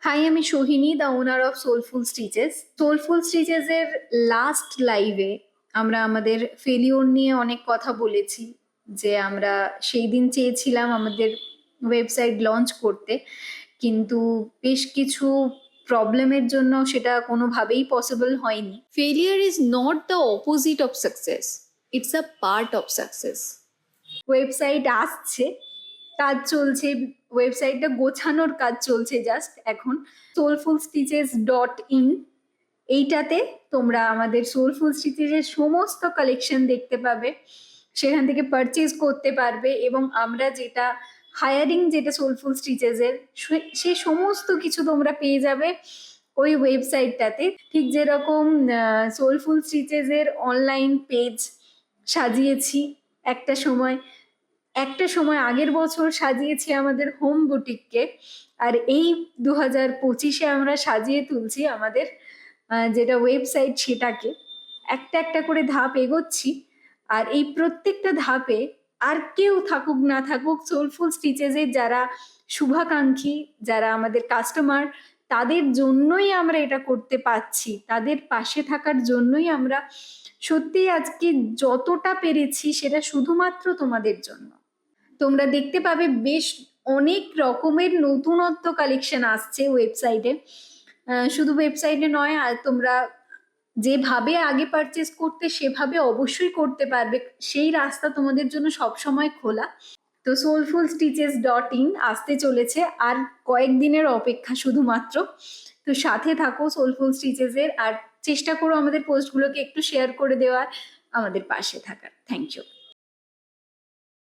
High, আমি Sohini, the owner of soulful stitches. Soulful stitches এর last লাইভে আমরা আমাদের ফেলিওর নিয়ে অনেক কথা বলেছি, যে আমরা সেই দিন চেয়েছিলাম আমাদের ওয়েবসাইট লঞ্চ করতে, কিন্তু বেশ কিছু প্রবলেমের জন্য সেটা কোনোভাবেই পসিবল হয়নি। Failure is not the opposite of success, it's a part of success. Website আসছে, কাজ চলছে, ওয়েবসাইটটা গোছানোর কাজ চলছে জাস্ট এখন। soulfulstitches.in এইটাতে তোমরা আমাদের সোলফুল স্টিচেসের সমস্ত কালেকশন দেখতে পাবে, সেখান থেকে পারচেজ করতে পারবে, এবং আমরা যেটা হায়ারিং যেটা সোলফুল স্টিচেসের সে সমস্ত কিছু তোমরা পেয়ে যাবে ওই ওয়েবসাইটটাতে। ঠিক যেরকম সোলফুল স্টিচেসের অনলাইন পেজ সাজিয়েছি একটা সময় আগের বছর সাজিয়েছি আমাদের হোম বুটিককে, আর এই 2025-এ আমরা সাজিয়ে তুলছি আমাদের যেটা ওয়েবসাইট, সেটাকে একটা একটা করে ধাপ এগোচ্ছি। আর এই প্রত্যেকটা ধাপে আর কেউ থাকুক না থাকুক, সোলফুল স্টিচেসের যারা শুভাকাঙ্ক্ষী, যারা আমাদের কাস্টমার, তাদের জন্যই আমরা এটা করতে পারছি, তাদের পাশে থাকার জন্যই আমরা সত্যিই আজকে যতটা পেরেছি সেটা শুধুমাত্র তোমাদের জন্য। তোমরা দেখতে পাবে বেশ অনেক রকমের নতুনত্ব কালেকশন আসছে ওয়েবসাইটে। শুধু ওয়েবসাইটে নয়, আর তোমরা যেভাবে আগে পারচেস করতে সেভাবে অবশ্যই করতে পারবে, সেই রাস্তা তোমাদের জন্য সবসময় খোলা। তো soulfulstitches.in আসতে চলেছে, আর কয়েকদিনের অপেক্ষা শুধুমাত্র। তো সাথে থাকো সোলফুল স্টিচেসের, আর চেষ্টা করো আমাদের পোস্টগুলোকে একটু শেয়ার করে দেওয়ার, আমাদের পাশে থাকার। Thank you.